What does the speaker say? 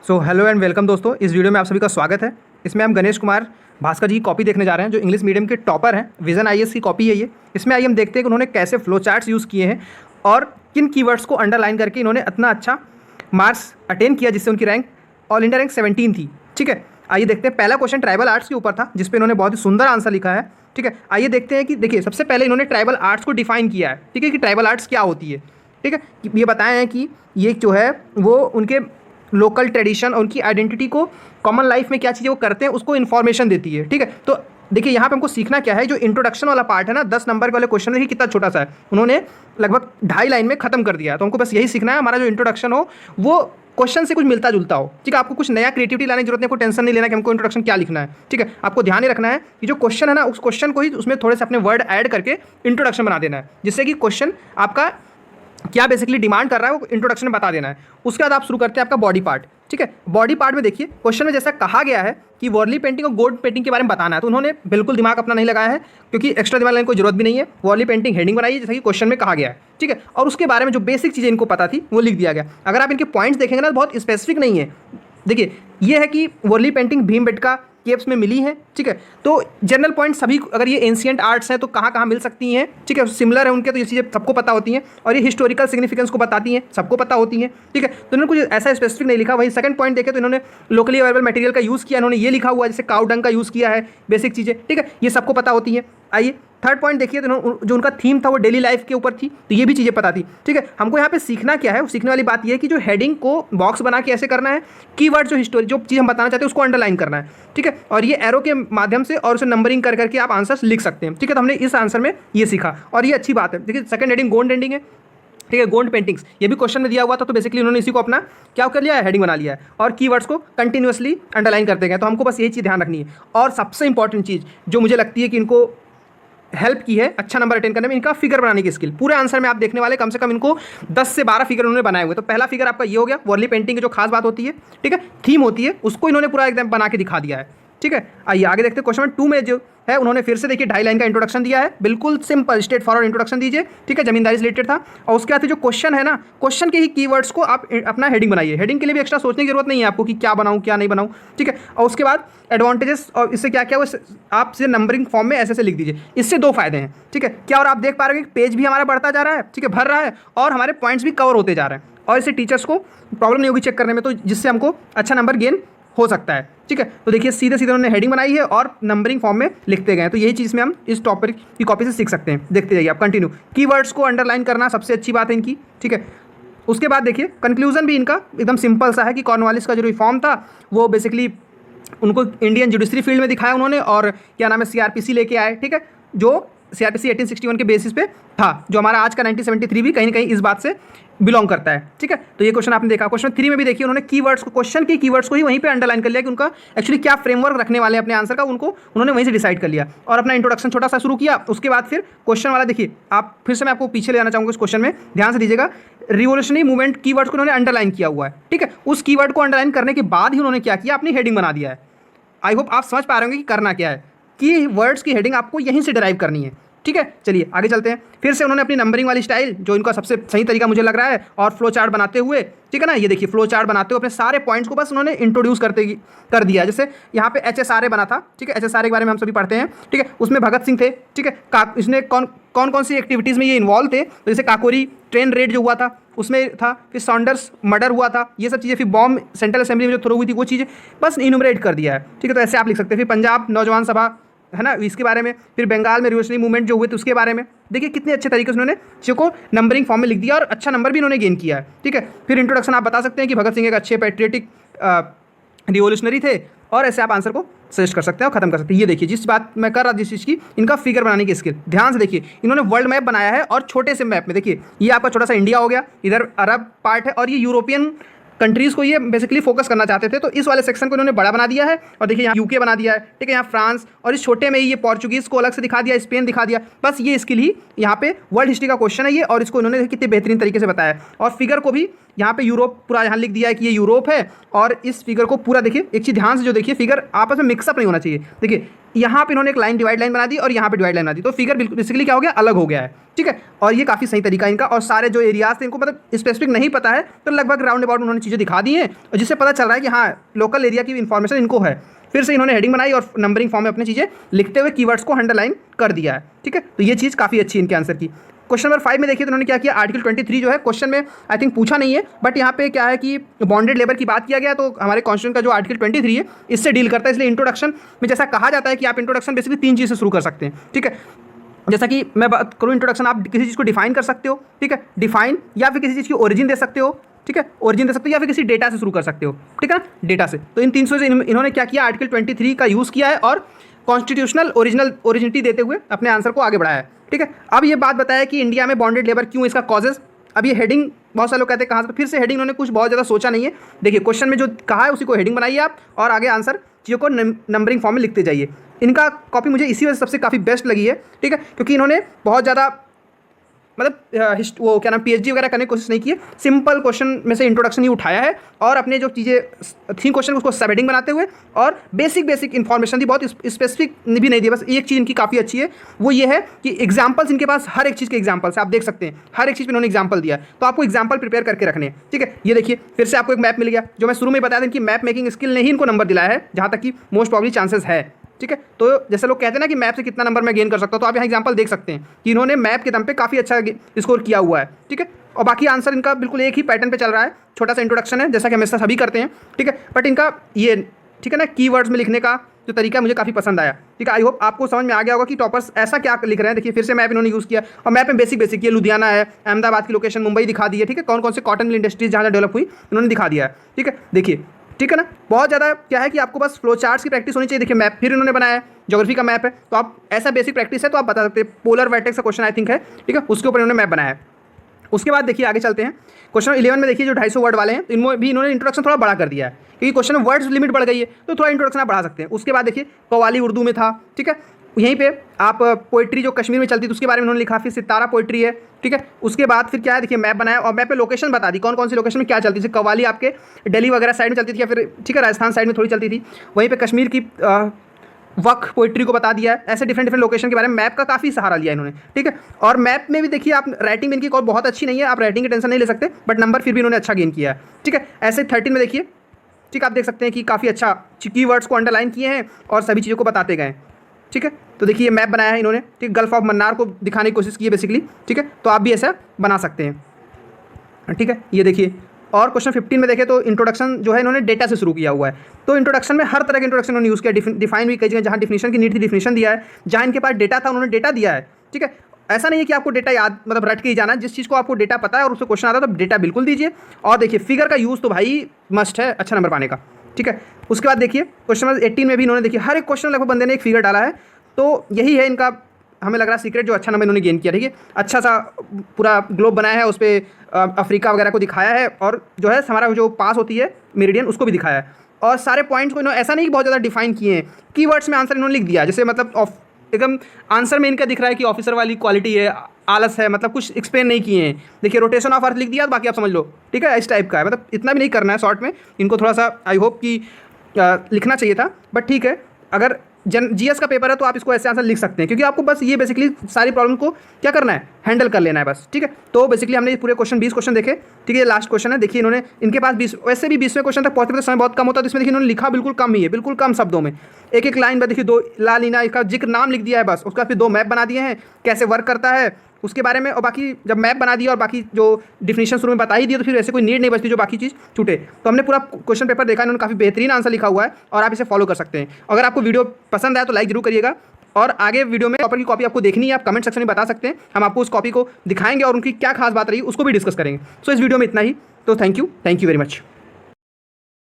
So hello and welcome दोस्तों, इस video में आप सभी का स्वागत है। इसमें हम गणेश कुमार भास्कर जी की कॉपी देखने जा रहे हैं, जो इंग्लिश मीडियम के टॉपर हैं। विजन आईएएस की कॉपी है ये। इसमें आइए हम देखते हैं कि उन्होंने कैसे फ्लो चार्ट्स यूज़ किए हैं और किन कीवर्ड्स को अंडरलाइन करके इन्होंने इतना अच्छा मार्क्स अटेन किया, जिससे उनकी रैंक ऑल इंडिया रैंक 17 थी। ठीक है, आइए देखते हैं। पहला क्वेश्चन ट्राइबल आर्ट्स के ऊपर था, जिस पर इन्होंने बहुत ही सुंदर आंसर लिखा है। ठीक है, आइए देखते हैं कि देखिए सबसे पहले इन्होंने ट्राइबल आर्ट्स को डिफाइन किया है। ठीक है, कि ट्राइबल आर्ट्स क्या होती है। ठीक है, ये बताए हैं कि ये जो है वो उनके लोकल ट्रेडिशन और उनकी आइडेंटिटी को, कॉमन लाइफ में क्या चीज़ें वो करते हैं उसको इन्फॉर्मेशन देती है। ठीक है, तो देखिए यहाँ पे हमको सीखना क्या है। जो इंट्रोडक्शन वाला पार्ट है ना, 10 नंबर वाले क्वेश्चन में, कितना छोटा सा है, उन्होंने लगभग 2.5 लाइन में खत्म कर दिया है। तो हमको बस यही सीखना है, हमारा जो इंट्रोडक्शन हो वो क्वेश्चन से कुछ मिलता जुलता हो। ठीक है, आपको कुछ नया क्रिएटिविटी लाने की जरूरत नहीं, कोई टेंशन नहीं लेना कि हमको इंट्रोडक्शन क्या लिखना है। ठीक है, आपको ध्यान ही रखना है कि जो क्वेश्चन है ना, उस क्वेश्चन को ही उसमें थोड़े से अपने वर्ड ऐड करके इंट्रोडक्शन बना देना है, जिससे कि क्वेश्चन आपका क्या बेसिकली डिमांड कर रहा है वो इंट्रोडक्शन में बता देना है। उसके बाद आप शुरू करते हैं आपका बॉडी पार्ट। ठीक है, बॉडी पार्ट में देखिए क्वेश्चन में जैसा कहा गया है कि वॉर्ली पेंटिंग और गोल्ड पेंटिंग के बारे में बताना है, तो उन्होंने बिल्कुल दिमाग अपना नहीं लगाया है, क्योंकि एक्स्ट्रा दिमाग लगाने की कोई जरूरत भी नहीं है। वॉर्ली पेंटिंग हेडिंग बनाई है, जैसा कि क्वेश्चन में कहा गया है। ठीक है, और उसके बारे में जो बेसिक चीज़ें इनको पता थी वो लिख दिया गया। अगर आप इनके पॉइंट्स देखेंगे ना, तो बहुत स्पेसिफिक नहीं है। देखिए ये है कि वॉर्ली पेंटिंग भीमबेटका केव्स में मिली है। ठीक है, तो जनरल पॉइंट सभी, अगर ये एंशिएंट आर्ट्स हैं तो कहाँ कहाँ मिल सकती हैं। ठीक है, सिमिलर है उनके, तो ये चीज़ें सबको पता होती हैं, और ये हिस्टोरिकल सिग्निफिकेंस को बताती हैं, सबको पता होती हैं। ठीक है, तो इन्होंने कुछ ऐसा स्पेसिफिक नहीं लिखा। वहीं सेकंड पॉइंट देखें तो इन्होंने लोकली अवेलेबल मटेरियल का यूज़ किया, इन्होंने ये लिखा हुआ है, जैसे काउ डंग का यूज़ किया है, बेसिक चीज़ें। ठीक है, ये सबको पता होती है। आइए थर्ड पॉइंट देखिए, तो जो उनका थीम था वो डेली लाइफ के ऊपर थी, तो ये भी चीज़ें पता थी। ठीक है, हमको यहाँ पे सीखना क्या है, सीखने वाली बात ये है कि जो हेडिंग को बॉक्स बना के ऐसे करना है, कीवर्ड जो हिस्टोरी जो चीज़ हम बताना चाहते हैं उसको अंडरलाइन करना है। ठीक है, और ये एरो के माध्यम से और उसे नंबरिंग कर करके आप आंसर्स लिख सकते हैं। ठीक है, तो हमने इस आंसर में ये सीखा, और ये अच्छी बात है। देखिए सेकंड हेडिंग गोंड एंडिंग है। ठीक है, गोंड पेंटिंग्स ये भी क्वेश्चन में दिया हुआ था, तो बेसिकली उन्होंने इसी को अपना क्या कर लिया है, हेडिंग बना लिया है, और कीवर्ड्स को कंटिन्यूअसली अंडरलाइन करते गए। तो हमको बस यही चीज़ ध्यान रखनी है। और सबसे इंपॉर्टेंट चीज़ जो मुझे लगती है कि इनको हेल्प की है अच्छा नंबर अटेन करने में, इनका फिगर बनाने की स्किल। पूरे आंसर में आप देखने वाले कम से कम इनको 10 से 12 फिगर उन्होंने बनाए हुए। तो पहला फिगर आपका ये हो गया, वॉर्ली पेंटिंग की जो खास बात होती है, ठीक है, थीम होती है, उसको इन्होंने पूरा एकदम बना के दिखा दिया है। ठीक है, आइए आगे देखते हैं। क्वेश्चन नंबर 2 में जो है उन्होंने फिर से देखिए 2.5 लाइन का इंट्रोडक्शन दिया है, बिल्कुल सिंपल स्ट्रेट फॉरवर्ड इंट्रोडक्शन दीजिए। ठीक है, जमींदारी से रिलेटेड था, और उसके बाद जो क्वेश्चन है ना, क्वेश्चन के ही कीवर्ड्स को आप अपना हेडिंग बनाइए। हेडिंग के लिए भी एक्स्ट्रा सोचने की जरूरत नहीं है आपको कि क्या बनाऊँ क्या नहीं बनाऊँ। ठीक है, और उसके बाद एडवांटेजेस और इससे क्या क्या वो आप से नंबरिंग फॉर्म में ऐसे ऐसे लिख दीजिए। इससे 2 फायदे हैं। ठीक है, क्या, और आप देख पा रहे हैं कि पेज भी हमारा बढ़ता जा रहा है, ठीक है, भर रहा है, और हमारे पॉइंट्स भी कवर होते जा रहे हैं, और इससे टीचर्स को प्रॉब्लम नहीं होगी चेक करने में, तो जिससे हमको अच्छा नंबर गेन हो सकता है। ठीक है, तो देखिए सीधे सीधे उन्होंने हेडिंग बनाई है और नंबरिंग फॉर्म में लिखते गए। तो यही चीज़ में हम इस टॉपिक की कॉपी से सीख सकते हैं। देखते जाइए आप कंटिन्यू। कीवर्ड्स को अंडरलाइन करना सबसे अच्छी बात है इनकी। ठीक है, उसके बाद देखिए कंक्लूजन भी इनका एकदम सिंपल सा है कि कॉर्नवालिस का जो रिफॉर्म था वो बेसिकली उनको इंडियन जुडिशरी फील्ड में दिखाया उन्होंने, और क्या नाम है, सीआरपीसी लेके आए। ठीक है, जो सीआरपीसी 1861 के बेसिस पे था, जो हमारा आज का 1973 भी कहीं ना कहीं इस बात से बिलोंग करता है। ठीक है, तो ये क्वेश्चन आपने देखा। क्वेश्चन 3 में भी देखिए उन्होंने कीवर्ड्स को, क्वेश्चन के कीवर्ड्स को ही वहीं पे अंडरलाइन कर लिया कि उनका एक्चुअली क्या फ्रेमवर्क रखने वाले हैं अपने आंसर का, उनको उन्होंने वहीं से डिसाइड कर लिया, और अपना इंट्रोडक्शन छोटा सा शुरू किया। उसके बाद फिर क्वेश्चन वाला देखिए, आप फिर से मैं आपको पीछे ले जाना चाहूँगा इस क्वेश्चन में, ध्यान से दीजिएगा। रिवोल्यूशनरी मूवमेंट कीवर्ड्स को उन्होंने अंडरलाइन किया हुआ है। ठीक है, उस कीवर्ड को अंडरलाइन करने के बाद ही उन्होंने क्या किया, अपनी हेडिंग बना दिया है। आई होप आप समझ पा रहे होंगे कि करना क्या है, कि वर्ड्स की हेडिंग आपको यहीं से डिराइव करनी है। ठीक है, चलिए आगे चलते हैं। फिर से उन्होंने अपनी नंबरिंग वाली स्टाइल, जो इनका सबसे सही तरीका मुझे लग रहा है, और फ्लो चार्ट बनाते हुए, ठीक है ना, ये देखिए फ्लो चार्ट बनाते हुए अपने सारे पॉइंट्स को बस उन्होंने इंट्रोड्यूस कर दिया। जैसे यहाँ पे HSRA बना था। ठीक है, HSRA के बारे में हम सभी पढ़ते हैं। ठीक है, उसमें भगत सिंह थे। ठीक है, इसने कौन सी एक्टिविटीज़ में ये इन्वॉल्व थे, तो जैसे काकोरी ट्रेन रेड जो हुआ था उसमें था, फिर सॉन्डर्स मर्डर हुआ था, ये सब चीज़ें, फिर बॉम्ब सेंट्रल असेंबली में जो थ्रो हुई थी वो चीज़ें बस इन्यूमरेट कर दिया है। ठीक है, तो ऐसे आप लिख सकते हैं। फिर पंजाब नौजवान सभा है ना, इसके बारे में, फिर बंगाल में रिवोल्यूशनरी मूवमेंट जो हुए थे उसके बारे में। देखिए कितने अच्छे तरीके से उन्होंने चीज़ों को नंबरिंग फॉर्म में लिख दिया, और अच्छा नंबर भी उन्होंने गेन किया है। ठीक है, फिर इंट्रोडक्शन आप बता सकते हैं कि भगत सिंह एक अच्छे पैट्रियटिक रिवोल्यूशनरी थे, और ऐसे आप आंसर को सजेस्ट कर सकते हैं और खत्म कर सकते हैं। ये देखिए जिस बात मैं कर रहा जिस चीज़ की, इनका फिगर बनाने की स्किल, ध्यान से देखिए। इन्होंने वर्ल्ड मैप बनाया है, और छोटे से मैप में देखिए ये आपका छोटा सा इंडिया हो गया, इधर अरब पार्ट है, और ये यूरोपियन कंट्रीज़ को ये बेसिकली फोकस करना चाहते थे, तो इस वाले सेक्शन को इन्होंने बड़ा बना दिया है। और देखिए यहाँ यूके बना दिया है। ठीक है, यहाँ फ्रांस, और इस छोटे में ही ये पोर्चुगीज़ को अलग से दिखा दिया, स्पेन दिखा दिया। बस ये स्किल ही यहाँ पे वर्ल्ड हिस्ट्री का क्वेश्चन है ये, और इसको इन्होंने कितने बेहतरीन तरीके से बताया है। और फिगर को भी यहाँ पे यूरोप पूरा यहाँ लिख दिया है कि ये यूरोप है, और इस फिगर को पूरा देखिए, एक चीज़ ध्यान से जो देखिए, फिगर आपस में मिक्सअप नहीं होना चाहिए। देखिए यहाँ पे इन्होंने एक लाइन डिवाइड लाइन बना दी और यहाँ पे डिवाइड लाइन बना दी, तो फिगर बिल्कुल बेसिकली क्या हो गया, अलग हो गया है, ठीक है। और ये काफ़ी सही तरीका इनका, और सारे जो एरियाज थे इनको मतलब स्पेसिफिक नहीं पता है, तो लगभग राउंड अबाउट उन्होंने चीज़ें दिखा दी हैं, और जिससे पता चल रहा है कि हाँ लोकल एरिया की इन्फॉर्मेशन इनको है। फिर से इन्होंने हेडिंग बनाई और नंबरिंग फॉर्म में अपनी चीज़ें लिखते हुए कीवर्ड्स को अंडरलाइन कर दिया है, ठीक है। तो ये चीज़ काफ़ी अच्छी इनके आंसर की। क्वेश्चन नंबर 5 में देखिए तो उन्होंने क्या किया, आर्टिकल 23 जो है क्वेश्चन में आई थिंक पूछा नहीं है, बट यहाँ पे क्या है कि बॉन्डेड लेबर की बात किया गया, तो हमारे कॉन्स्टिट्यूशन का जो आर्टिकल 23 है इससे डील करता है। इसलिए इंट्रोडक्शन में जैसा कहा जाता है कि आप इंट्रोडक्शन बेसिकली 3 चीज़ से शुरू कर सकते हैं, ठीक है। जैसा कि मैं बात करूँ इंट्रोडक्शन, आप किसी चीज़ को डिफाइन कर सकते हो, ठीक है, डिफाइन, या फिर किसी चीज़ की ओरिजिन दे सकते हो, ठीक है, ओरिजिन दे सकते हो, या फिर किसी डेटा से शुरू कर सकते हो, ठीक है, डेटा से। तो इन 300 से इन्होंने क्या किया, आर्टिकल 23 का यूज़ किया है और कॉन्स्टिट्यूशनल ओरिजिनिटी देते हुए अपने आंसर को आगे बढ़ाया है, ठीक है। अब ये बात बताया कि इंडिया में बॉन्डेड लेबर क्यों, इसका कॉजेज। अब ये हेडिंग बहुत सारे लोग कहते हैं कहाँ से, फिर से हेडिंग उन्होंने कुछ बहुत ज़्यादा सोचा नहीं है। देखिए क्वेश्चन में जो कहा है उसी को हेडिंग बनाइए आप, और आगे आंसर चीज़ों को नंबरिंग फॉर्म में लिखते जाइए। इनका कॉपी मुझे इसी वजह से सबसे काफ़ी बेस्ट लगी है, ठीक है, क्योंकि इन्होंने बहुत ज़्यादा मतलब वो क्या नाम पीएचडी वगैरह करने की कोशिश नहीं की है, सिंपल क्वेश्चन में से इंट्रोडक्शन ही उठाया है और अपने जो चीज़ें थी क्वेश्चन उसको सब हेडिंग बनाते हुए और बेसिक इन्फॉर्मेशन दी, बहुत स्पेसिफिक भी नहीं दी। बस एक चीज़ इनकी काफ़ी अच्छी है, वो ये है कि एग्जाम्पल्स इनके पास हर एक चीज़ के एग्जाम्पल्स आप देख सकते हैं, हर एक चीज़ पर इन्होंने एग्जाम्पल दिया, तो आपको एग्जाम्पल प्रिपेयर करके रखने हैं, ठीक है। ये देखिए फिर से आपको एक मैप मिल गया, जो मैं शुरू में बताया था कि मैप मेकिंग स्किल ने ही इनको नंबर दिलाया है, जहाँ तक कि मोस्ट प्रॉब्ली चांसेस है, ठीक है। तो जैसे लोग कहते हैं ना कि मैप से कितना नंबर मैं गेन कर सकता हूँ, तो आप यहाँ एग्जांपल देख सकते हैं कि इन्होंने मैप के दम पे काफ़ी अच्छा स्कोर किया हुआ है, ठीक है। और बाकी आंसर इनका बिल्कुल एक ही पैटर्न पे चल रहा है, छोटा सा इंट्रोडक्शन है जैसा कि हमेशा सभी करते हैं, ठीक है। बट इनका ये ठीक है ना, कीवर्ड्स में लिखने का जो तरीका मुझे काफ़ी पसंद आया, ठीक है। आई होप आपको समझ में आ गया होगा कि टॉपर्स ऐसा क्या लिख रहे हैं। देखिए फिर से मैप इन्होंने यूज़ किया, और मैप में बेसिक ये लुधियाना है, अहमदाबाद की लोकेशन मुंबई दिखा दी है, ठीक है, कौन कौन से कॉटन मिल इंडस्ट्रीज जहाँ डेवलप हुई इन्होंने दिखा दिया है, ठीक है। देखिए ठीक है ना, बहुत ज़्यादा क्या है कि आपको बस फ्लो चार्ट्स की प्रैक्टिस होनी चाहिए। देखिए मैप फिर इन्होंने बनाया है, ज्योग्राफी का मैप है, तो आप ऐसा बेसिक प्रैक्टिस है तो आप बता सकते हैं। पोलर वर्टेक्स का क्वेश्चन आई थिंक है, ठीक है, उसके ऊपर इन्होंने मैप बनाया है। उसके बाद देखिए आगे चलते हैं, क्वेश्चन 11 में देखिए जो 250 वर्ड वाले हैं, इनमें भी इन्होंने इंट्रोडक्शन थोड़ा बड़ा कर दिया है, क्योंकि क्वेश्चन में वर्ड्स लिमिट बढ़ गई है, तो थोड़ा इंट्रोडक्शन आप बढ़ा सकते हैं। उसके बाद देखिए कव्वाली उर्दू में था, ठीक है, यहीं पे आप पोइट्री जो कश्मीर में चलती थी उसके बारे में उन्होंने लिखा, फिर सितारा पोइट्री है, ठीक है। उसके बाद फिर क्या है, देखिए मैप बनाया और मैप पे लोकेशन बता दी, कौन कौन सी लोकेशन में क्या चलती थी। कव्वाली आपके दिल्ली वगैरह साइड में चलती थी, या फिर ठीक है राजस्थान साइड में थोड़ी चलती थी, वहीं पे कश्मीर की वक्त पोइट्री को बता दिया है। ऐसे डिफरेंट लोकेशन के बारे में मैप का काफ़ी सहारा लिया इन्होंने, ठीक है। और मैप में भी देखिए आप राइटिंग में इनकी कोई बहुत अच्छी नहीं है, आप राइटिंग की टेंशन नहीं ले सकते, बट नंबर फिर भी इन्होंने अच्छा गेन किया है, ठीक है। ऐसे 13 में देखिए, ठीक आप देख सकते हैं कि काफ़ी अच्छा कीवर्ड्स को अंडरलाइन किए हैं और सभी चीज़ों को बताते गए, ठीक है। तो देखिए मैप बनाया है इन्होंने, ठीक, गल्फ ऑफ मन्नार को दिखाने की कोशिश की है बेसिकली, ठीक है, तो आप भी ऐसा बना सकते हैं, ठीक है। ये देखिए, और क्वेश्चन 15 में देखें तो इंट्रोडक्शन जो है इन्होंने डेटा से शुरू किया हुआ है, तो इंट्रोडक्शन में हर तरह के इंट्रोडक्शन उन्होंने यूज़ किया। डिफाइन भी कई जगह जहाँ डिफिनेशन की नीड थी डिफिनेशन दिया है, जहाँ इनके पास डेटा था उन्होंने डेटा दिया है, ठीक है। ऐसा नहीं है कि आपको डेटा याद मतलब रट के ही जाना है, जिस चीज़ को आपको डेटा पता है और उससे क्वेश्चन आता है तो डेटा बिल्कुल दीजिए। और देखिए फिगर का यूज़ तो भाई मस्ट है अच्छा नंबर पाने का, ठीक है। उसके बाद देखिए क्वेश्चन नंबर 18 में भी इन्होंने देखिए हर एक क्वेश्चन लगभग बंदे ने एक फिगर डाला है, तो यही है इनका हमें लग रहा है सीक्रेट, जो अच्छा नंबर इन्होंने गेन किया, ठीक है। अच्छा सा पूरा ग्लोब बनाया है, उस पर अफ्रीका वगैरह को दिखाया है, और जो है हमारा जो पास होती है मेरिडियन उसको भी दिखाया है, और सारे पॉइंट्स को इन्होंने ऐसा नहीं कि बहुत ज़्यादा डिफाइन किए हैं, कीवर्ड्स में आंसर इन्होंने लिख दिया, जैसे मतलब एकदम आंसर में इनका दिख रहा है कि ऑफिसर वाली क्वालिटी है, आलस है, मतलब कुछ एक्सप्लेन नहीं किए हैं। देखिए रोटेशन ऑफ अर्थ लिख दिया, बाकी आप समझ लो, ठीक है, इस टाइप का है, मतलब इतना भी नहीं करना है शॉर्ट में, इनको थोड़ा सा आई होप कि लिखना चाहिए था, बट ठीक है। अगर जीएस का पेपर है तो आप इसको ऐसे आंसर लिख सकते हैं, क्योंकि आपको बस ये बेसिकली सारी प्रॉब्लम को क्या करना है, हैंडल कर लेना है बस, ठीक है। तो बेसिकली हमने पूरे क्वेश्चन 20 क्वेश्चन देखे, ठीक है। ये लास्ट क्वेश्चन है, देखिए इन्होंने इनके पास 20 वैसे भी 20वें क्वेश्चन तक पहुंचते समय बहुत कम होता है, तो इसमें देखिए इन्होंने लिखा बिल्कुल कम ही है, बिल्कुल कम शब्दों में, एक लाइन में देखिए 2 लालीना इसका जिक्र नाम लिख दिया है बस, उसका फिर 2 मैप बना दिए हैं कैसे वर्क करता है उसके बारे में, और बाकी जब मैप बना दिया और बाकी जो डिफिनेशन शुरू में बता ही दिया तो फिर ऐसे कोई नीड नहीं बचती जो बाकी चीज़ छूटे। तो हमने पूरा क्वेश्चन पेपर देखा, इन्होंने काफ़ी बेहतरीन आंसर लिखा हुआ है और आप इसे फॉलो कर सकते हैं। अगर आपको वीडियो पसंद आया तो लाइक जरूर करिएगा, और आगे वीडियो में टॉपर की कॉपी आपको देखनी है आप कमेंट सेक्शन में बता सकते हैं, हम आपको उस कॉपी को दिखाएंगे और उनकी क्या खास बात रही उसको भी डिस्कस करेंगे। सो इस वीडियो में इतना ही, तो थैंक यू वेरी मच।